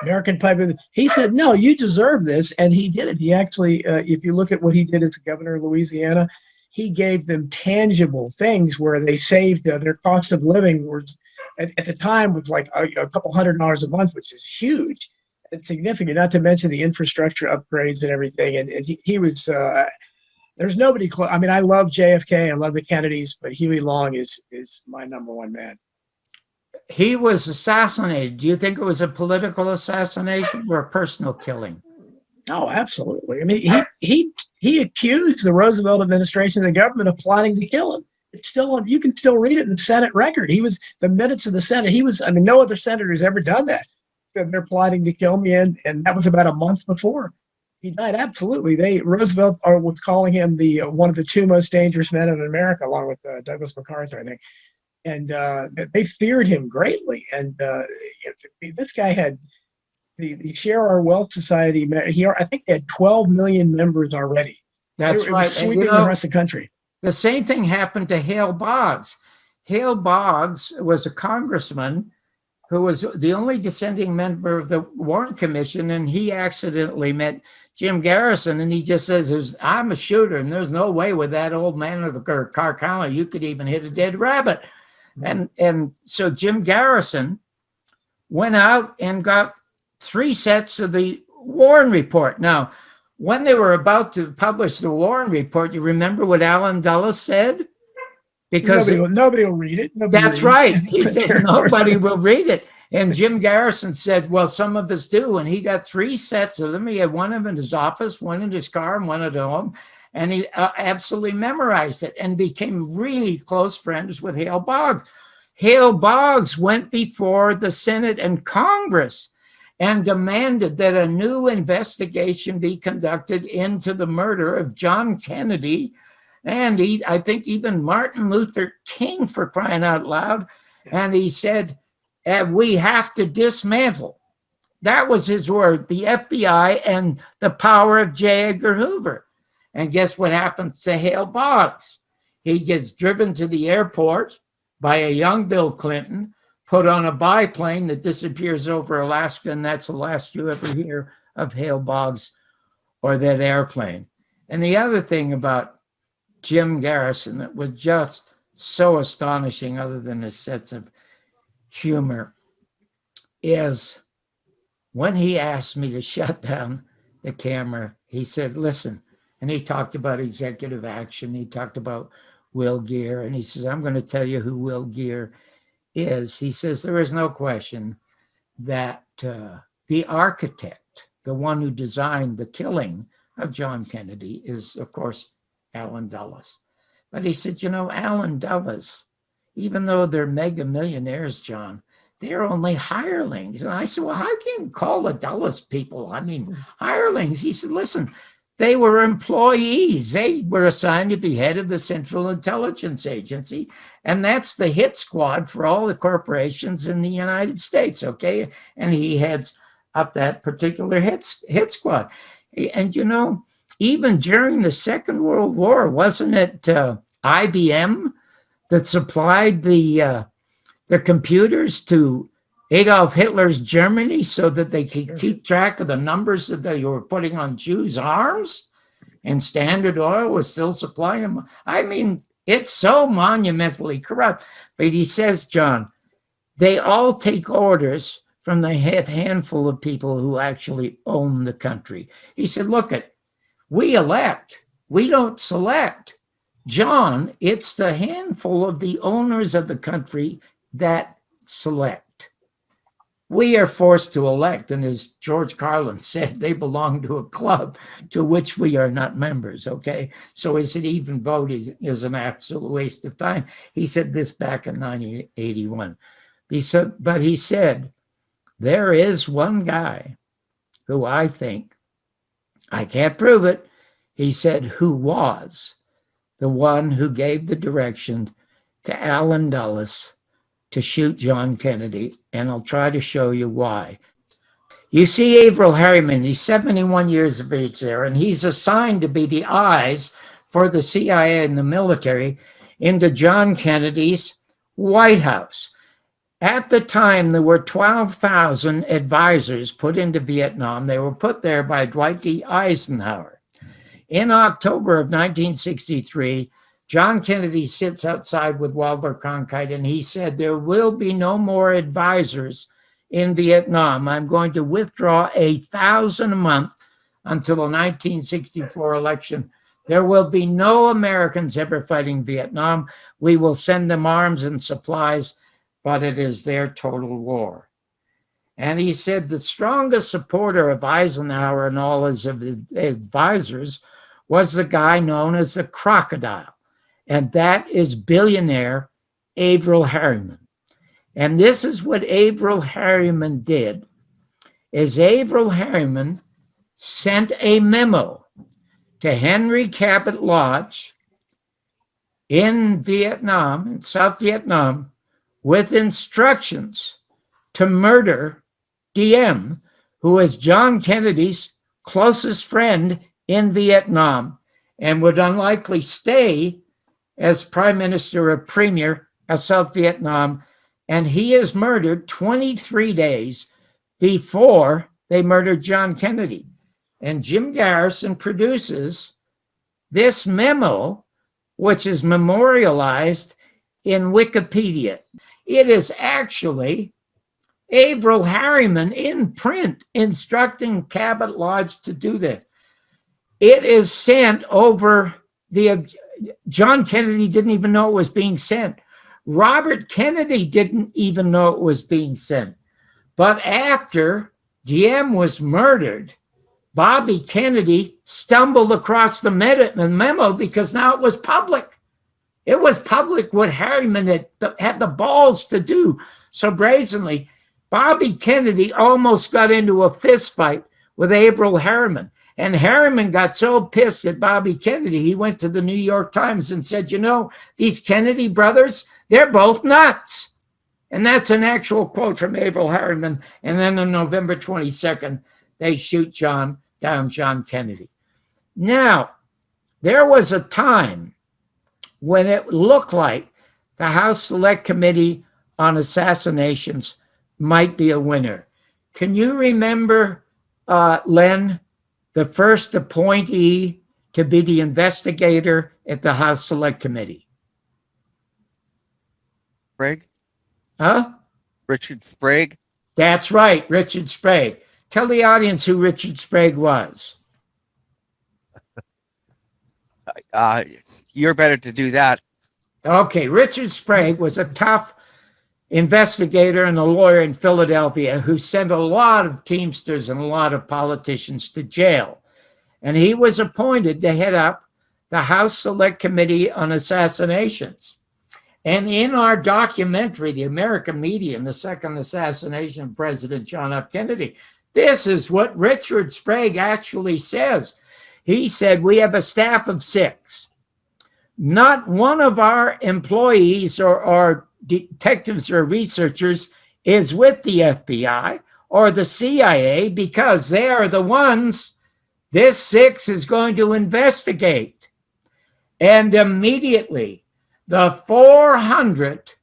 American Piper, he said, no, you deserve this. And he did it. He actually, if you look at what he did as governor of Louisiana, he gave them tangible things where they saved their cost of living was at the time was like a couple $100 a month, which is huge and significant, not to mention the infrastructure upgrades and everything. And he was, there's nobody close. I mean, I love JFK, I love the Kennedys, but Huey Long is my number one man. He was assassinated. Do you think it was a political assassination or a personal killing? Oh, absolutely. I mean, he accused the Roosevelt administration and the government of plotting to kill him. It's still on. You can still read it in the Senate record. He was the minutes of the Senate. He was. I mean, no other senator's ever done that. They're plotting to kill me, and that was about a month before he died. Absolutely, Roosevelt was calling him the one of the two most dangerous men in America, along with Douglas MacArthur, I think. And they feared him greatly. And this guy had the Share Our Wealth Society. I think they had 12 million members already. That's right. Sweeping the rest of the country. The same thing happened to Hale Boggs. Hale Boggs was a congressman who was the only dissenting member of the Warren Commission, and he accidentally met Jim Garrison, and he just says, I'm a shooter, and there's no way with that old man of the car counter you could even hit a dead rabbit. And so Jim Garrison went out and got 3 sets of the Warren Report. Now, when they were about to publish the Warren Report, you remember what Alan Dulles said? Because nobody will read it. That's right. He said nobody will read it. And Jim Garrison said, well, some of us do. And he got 3 sets of them. He had one of them in his office, one in his car, and one at home. And he absolutely memorized it and became really close friends with Hale Boggs. Hale Boggs went before the Senate and Congress and demanded that a new investigation be conducted into the murder of John Kennedy and I think even Martin Luther King, for crying out loud. And he said, we have to dismantle. That was his word, the FBI and the power of J. Edgar Hoover. And guess what happens to Hale Boggs? He gets driven to the airport by a young Bill Clinton, put on a biplane that disappears over Alaska, and that's the last you ever hear of Hale Boggs or that airplane. And the other thing about Jim Garrison that was just so astonishing, other than his sense of humor, is when he asked me to shut down the camera, he said, listen, and he talked about executive action. He talked about Will Geer, and he says, I'm going to tell you who Will Geer is. He says, there is no question that the architect, the one who designed the killing of John Kennedy, is, of course, Alan Dulles. But he said, Alan Dulles, even though they're mega millionaires, John, they're only hirelings. And I said, well, how can you call the Dulles people? I mean, hirelings. He said, listen, they were employees. They were assigned to be head of the Central Intelligence Agency. And that's the hit squad for all the corporations in the United States, okay? And he heads up that particular hit squad. And, even during the Second World War, wasn't it IBM that supplied the computers to Adolf Hitler's Germany so that they could keep track of the numbers that they were putting on Jews' arms? And Standard Oil was still supplying them. I mean, it's so monumentally corrupt. But he says, John, they all take orders from the handful of people who actually own the country. He said, look, we elect, we don't select. John, it's the handful of the owners of the country that select. We are forced to elect, and as George Carlin said, they belong to a club to which we are not members, okay? So is it even vote is an absolute waste of time. He said this back in 1981. But he said, there is one guy who I think, I can't prove it, he said, who was the one who gave the direction to Allen Dulles to shoot John Kennedy, and I'll try to show you why. You see Averell Harriman, he's 71 years of age there, and he's assigned to be the eyes for the CIA and the military into John Kennedy's White House. At the time, there were 12,000 advisors put into Vietnam. They were put there by Dwight D. Eisenhower. In October of 1963, John Kennedy sits outside with Walter Cronkite, and he said, there will be no more advisors in Vietnam. I'm going to withdraw 1,000 a month until the 1964 election. There will be no Americans ever fighting Vietnam. We will send them arms and supplies, but it is their total war. And he said the strongest supporter of Eisenhower and all his advisors was the guy known as the Crocodile, and that is billionaire Averell Harriman. And this is what Averell Harriman did, is Averell Harriman sent a memo to Henry Cabot Lodge in Vietnam, in South Vietnam, with instructions to murder DM, who was John Kennedy's closest friend in Vietnam and would unlikely stay as Prime Minister or Premier of South Vietnam. And he is murdered 23 days before they murdered John Kennedy. And Jim Garrison produces this memo, which is memorialized in Wikipedia. It is actually Averell Harriman in print instructing Cabot Lodge to do this. It is sent over John Kennedy didn't even know it was being sent. Robert Kennedy didn't even know it was being sent. But after GM was murdered, Bobby Kennedy stumbled across the memo because now it was public. It was public what Harriman had the balls to do so brazenly. Bobby Kennedy almost got into a fist fight with Averell Harriman. And Harriman got so pissed at Bobby Kennedy, he went to the New York Times and said, you know, these Kennedy brothers, they're both nuts. And that's an actual quote from Averell Harriman. And then on November 22nd, they shoot John Kennedy. Now, there was a time when it looked like the House Select Committee on Assassinations might be a winner. Can you remember, Len, the first appointee to be the investigator at the House Select Committee? Sprague? Huh? Richard Sprague? That's right, Richard Sprague. Tell the audience who Richard Sprague was. You're better to do that. Okay, Richard Sprague was a tough investigator and a lawyer in Philadelphia who sent a lot of Teamsters and a lot of politicians to jail. And he was appointed to head up the House Select Committee on Assassinations. And in our documentary, The American Media and the Second Assassination of President John F. Kennedy, this is what Richard Sprague actually says. He said, we have a staff of 6. Not one of our employees or detectives or researchers is with the FBI or the CIA because they are the ones this 6 is going to investigate. And immediately, the 400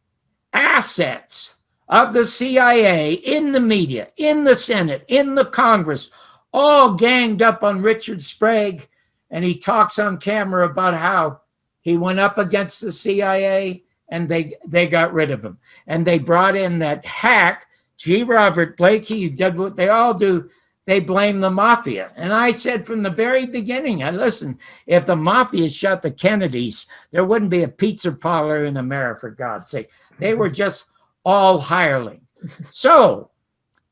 assets of the CIA in the media, in the Senate, in the Congress, all ganged up on Richard Sprague. And he talks on camera about how he went up against the CIA and they got rid of him. And they brought in that hack, G. Robert Blake. He did what they all do. They blame the mafia. And I said from the very beginning, listen, if the mafia shot the Kennedys, there wouldn't be a pizza parlor in America, for God's sake. They were just all hireling. So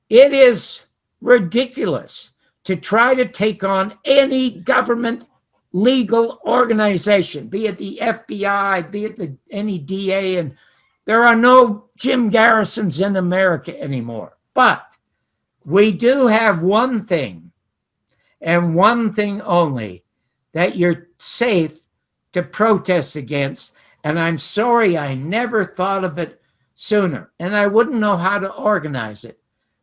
it is ridiculous to try to take on any government legal organization, be it the FBI, be it any DA, and there are no Jim Garrisons in America anymore. But we do have one thing, and one thing only, that you're safe to protest against. And I'm sorry I never thought of it sooner. And I wouldn't know how to organize it.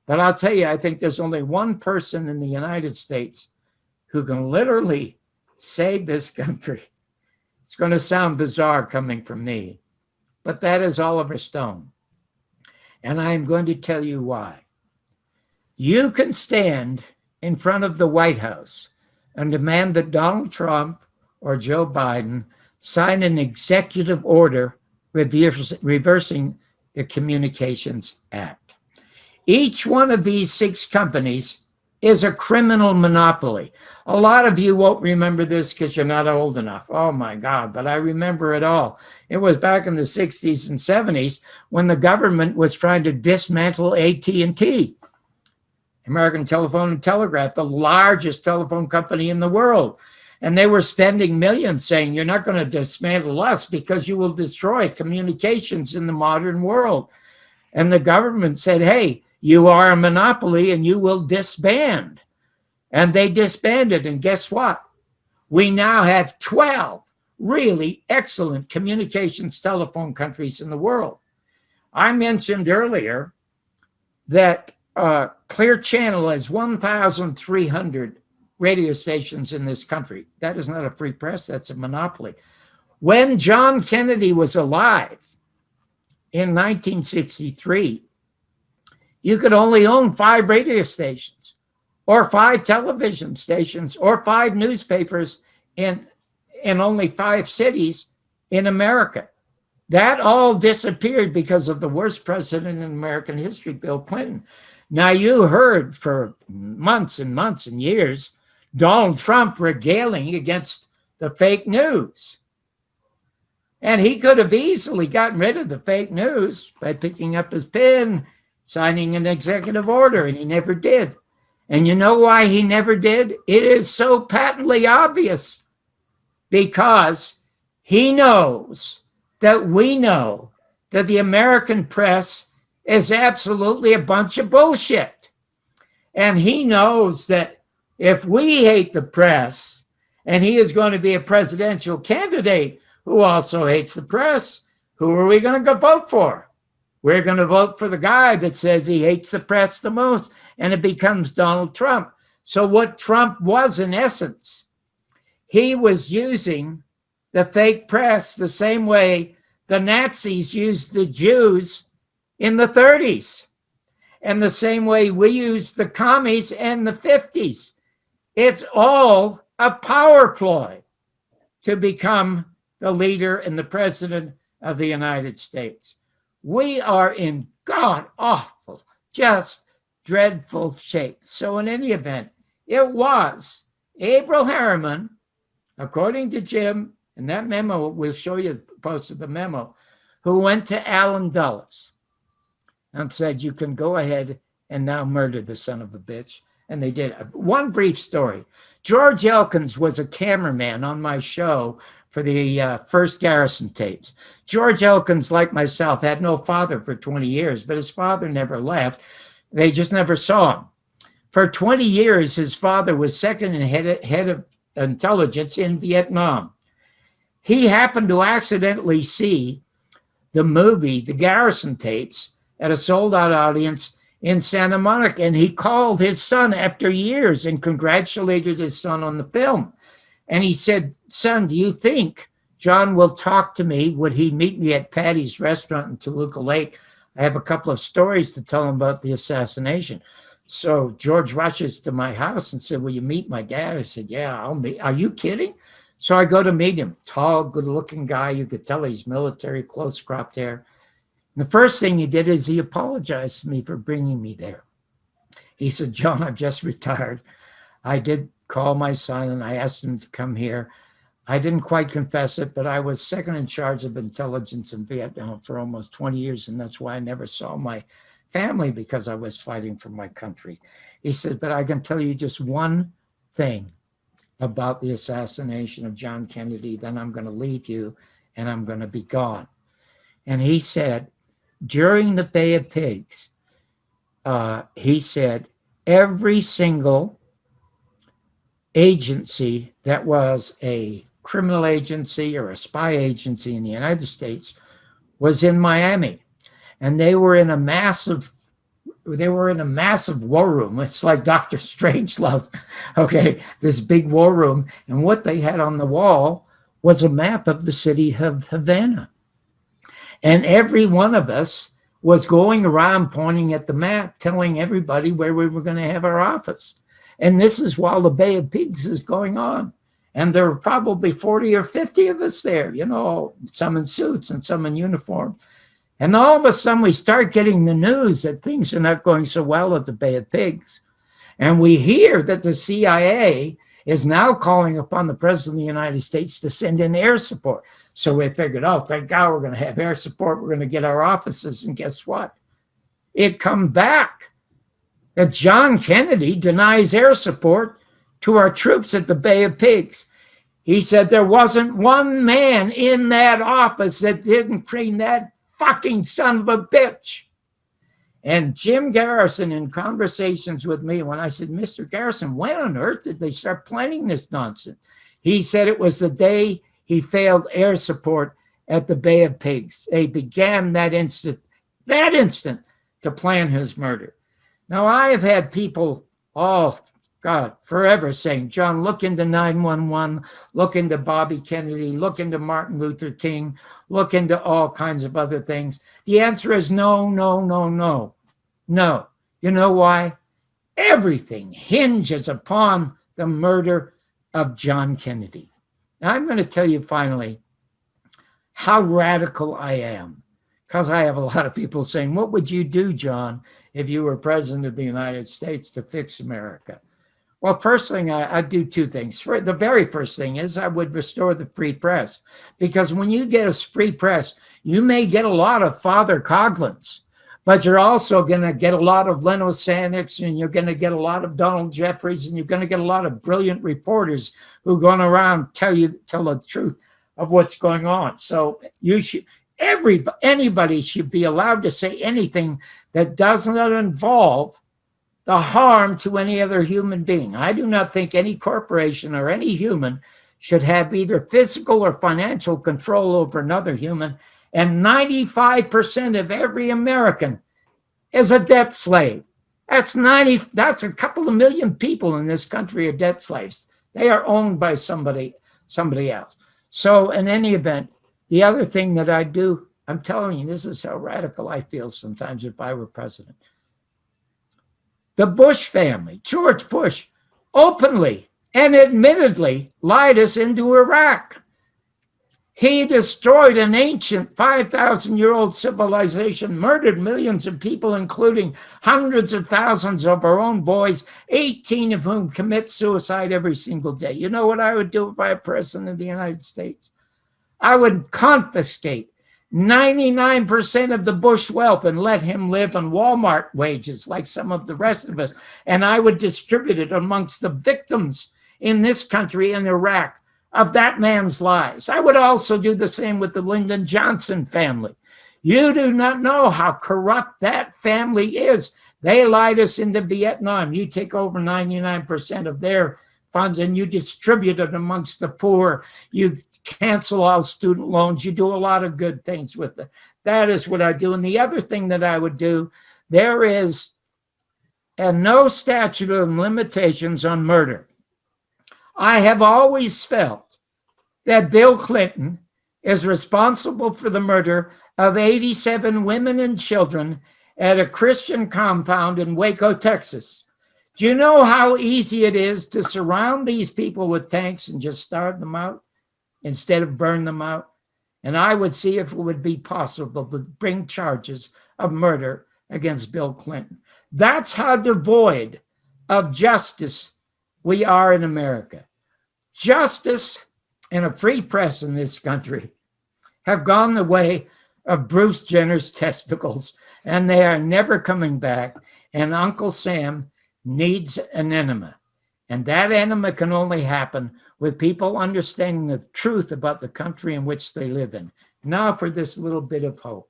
But I'll tell you, I think there's only one person in the United States who can literally save this country. It's going to sound bizarre coming from me, but that is Oliver Stone. And I'm going to tell you why. You can stand in front of the White House and demand that Donald Trump or Joe Biden sign an executive order reversing the Communications Act. Each one of these 6 companies is a criminal monopoly. A lot of you won't remember this because you're not old enough. Oh my God, but I remember it all. It was back in the 60s and 70s when the government was trying to dismantle AT&T, American Telephone and Telegraph, the largest telephone company in the world. And they were spending millions saying, you're not going to dismantle us because you will destroy communications in the modern world. And the government said, hey, you are a monopoly and you will disband. And they disbanded. And guess what? We now have 12 really excellent communications telephone countries in the world. I mentioned earlier that Clear Channel has 1,300 radio stations in this country. That is not a free press, that's a monopoly. When John Kennedy was alive in 1963, you could only own 5 radio stations or 5 television stations or 5 newspapers in only 5 cities in America. That all disappeared because of the worst president in American history, Bill Clinton. Now, you heard for months and months and years Donald Trump regaling against the fake news. And he could have easily gotten rid of the fake news by picking up his pen, signing an executive order, and he never did. And you know why he never did? It is so patently obvious. Because he knows that we know that the American press is absolutely a bunch of bullshit. And he knows that if we hate the press, and he is going to be a presidential candidate who also hates the press, who are we going to go vote for? We're going to vote for the guy that says he hates the press the most, and it becomes Donald Trump. So what Trump was, in essence, he was using the fake press the same way the Nazis used the Jews in the 30s, and the same way we used the commies in the 50s. It's all a power ploy to become the leader and the president of the United States. We are in god-awful, just dreadful shape. So in any event, it was Averell Harriman, according to Jim, and that memo, we'll show you, posted the memo, who went to Allen Dulles and said, you can go ahead and now murder the son of a bitch. And they did. One brief story. George Elkins was a cameraman on my show for the first Garrison tapes. George Elkins, like myself, had no father for 20 years, but his father never left. They just never saw him. For 20 years, his father was second in head of intelligence in Vietnam. He happened to accidentally see the movie, the Garrison tapes, at a sold-out audience in Santa Monica, and he called his son after years and congratulated his son on the film. And he said, son, do you think John will talk to me? Would he meet me at Patty's restaurant in Toluca Lake? I have a couple of stories to tell him about the assassination. So George rushes to my house and said, will you meet my dad? I said, yeah, I'll meet. Are you kidding? So I go to meet him. Tall, good-looking guy. You could tell he's military, close-cropped hair. And the first thing he did is he apologized to me for bringing me there. He said, John, I've just retired. I did call my son and I asked him to come here. I didn't quite confess it, but I was second in charge of intelligence in Vietnam for almost 20 years, and that's why I never saw my family, because I was fighting for my country. He said, but I can tell you just one thing about the assassination of John Kennedy, then I'm going to leave you and I'm going to be gone. And he said, during the Bay of Pigs, he said, every single agency that was a criminal agency or a spy agency in the United States was in Miami. And they were in a massive war room. It's like Dr. Strangelove, okay, this big war room. And what they had on the wall was a map of the city of Havana. And every one of us was going around pointing at the map, telling everybody where we were going to have our office. And this is while the Bay of Pigs is going on. And there were probably 40 or 50 of us there, you know, some in suits and some in uniform. And all of a sudden we start getting the news that things are not going so well at the Bay of Pigs. And we hear that the CIA is now calling upon the President of the United States to send in air support. So we figured, oh, thank God we're going to have air support. We're going to get our offices. And guess what? It come back that John Kennedy denies air support to our troops at the Bay of Pigs. He said there wasn't one man in that office that didn't train that fucking son of a bitch. And Jim Garrison, in conversations with me, when I said, Mr. Garrison, when on earth did they start planning this nonsense? He said it was the day he failed air support at the Bay of Pigs. They began that instant to plan his murder. Now, I have had people, oh, God, forever saying, John, look into 911, look into Bobby Kennedy, look into Martin Luther King, look into all kinds of other things. The answer is no, no, no, no, no. You know why? Everything hinges upon the murder of John Kennedy. Now, I'm going to tell you finally how radical I am, because I have a lot of people saying, what would you do, John, if you were president of the United States to fix America? Well, first thing, I'd do two things. The very first thing is I would restore the free press, because when you get a free press, you may get a lot of Father Coughlin's, but you're also going to get a lot of Len Osanics, and you're going to get a lot of Donald Jeffries, and you're going to get a lot of brilliant reporters who are going around tell the truth of what's going on. So you should, anybody should be allowed to say anything that does not involve the harm to any other human being. I do not think any corporation or any human should have either physical or financial control over another human. And 95% of every American is a debt slave. That's a couple of million people in this country are debt slaves. They are owned by somebody else. So in any event, the other thing that I do, I'm telling you, this is how radical I feel sometimes if I were president. The Bush family, George Bush, openly and admittedly lied us into Iraq. He destroyed an ancient 5,000-year-old civilization, murdered millions of people, including hundreds of thousands of our own boys, 18 of whom commit suicide every single day. You know what I would do if I were president of the United States? I would confiscate 99% of the Bush wealth and let him live on Walmart wages like some of the rest of us. And I would distribute it amongst the victims in this country and Iraq of that man's lies. I would also do the same with the Lyndon Johnson family. You do not know how corrupt that family is. They lied us into Vietnam. You take over 99% of their funds and you distribute it amongst the poor. You cancel all student loans. You do a lot of good things with it. That is what I do. And the other thing that I would do, there is no statute of limitations on murder. I have always felt that Bill Clinton is responsible for the murder of 87 women and children at a Christian compound in Waco, Texas. Do you know how easy it is to surround these people with tanks and just starve them out instead of burn them out? And I would see if it would be possible to bring charges of murder against Bill Clinton. That's how devoid of justice we are in America. Justice and a free press in this country have gone the way of Bruce Jenner's testicles, and they are never coming back. And Uncle Sam needs an enema. And that enema can only happen with people understanding the truth about the country in which they live in. Now for this little bit of hope.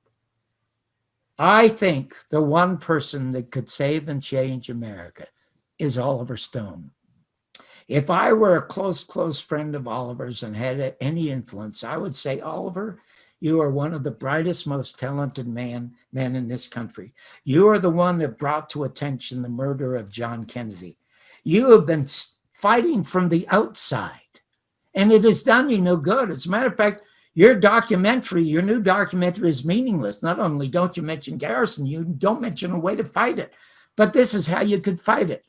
I think the one person that could save and change America is Oliver Stone. If I were a close friend of Oliver's and had any influence, I would say, Oliver, you are one of the brightest, most talented men in this country. You are the one that brought to attention the murder of John Kennedy. You have been fighting from the outside, and it has done you no good. As a matter of fact, your new documentary is meaningless. Not only don't you mention Garrison, you don't mention a way to fight it, but this is how you could fight it.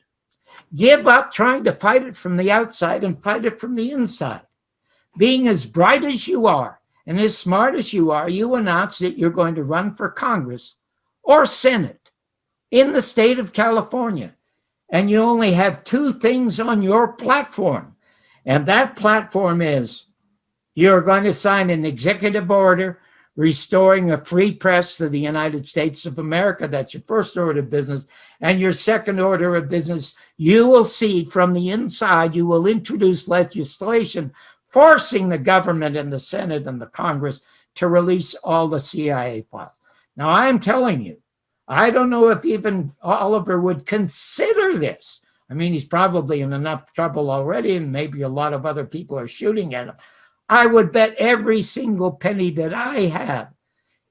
Give up trying to fight it from the outside and fight it from the inside. Being as bright as you are and as smart as you are, you announce that you're going to run for Congress or Senate in the state of California. And you only have two things on your platform. And that platform is you're going to sign an executive order restoring a free press to the United States of America. That's your first order of business. And your second order of business, you will see from the inside, you will introduce legislation forcing the government and the Senate and the Congress to release all the CIA files. Now, I'm telling you, I don't know if even Oliver would consider this. I mean, he's probably in enough trouble already, and maybe a lot of other people are shooting at him. I would bet every single penny that I have,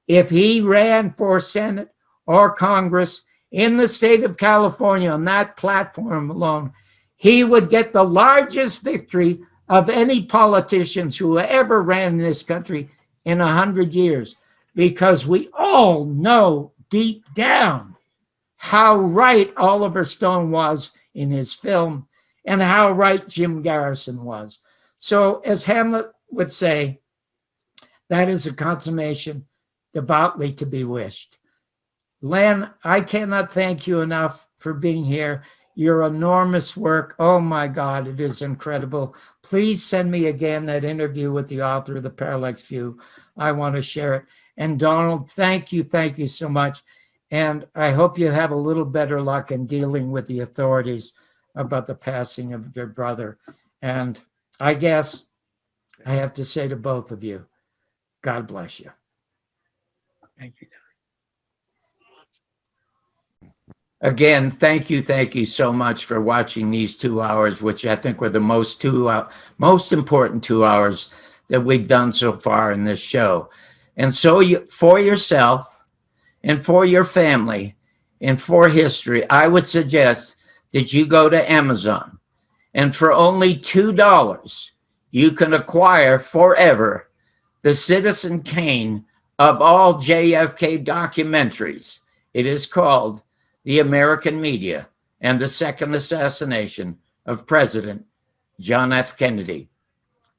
if he ran for Senate or Congress in the state of California on that platform alone, he would get the largest victory of any politicians who ever ran in this country in 100 years, because we all know deep down how right Oliver Stone was in his film and how right Jim Garrison was. So as Hamlet would say, that is a consummation devoutly to be wished. Len, I cannot thank you enough for being here. Your enormous work, oh my God, it is incredible. Please send me again that interview with the author of The Parallax View. I want to share it. And Donald, thank you so much. And I hope you have a little better luck in dealing with the authorities about the passing of your brother. And I guess I have to say to both of you, God bless you. Thank you. Again, thank you so much for watching these 2 hours, which I think were the most important 2 hours that we've done so far in this show. And so for yourself and for your family and for history, I would suggest that you go to Amazon, and for only $2, you can acquire forever the Citizen Kane of all JFK documentaries. It is called The American Media and the Second Assassination of President John F. Kennedy.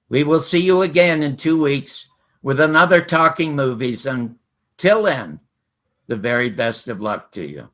We will see you again in 2 weeks with another Talking Movies. Until then, the very best of luck to you.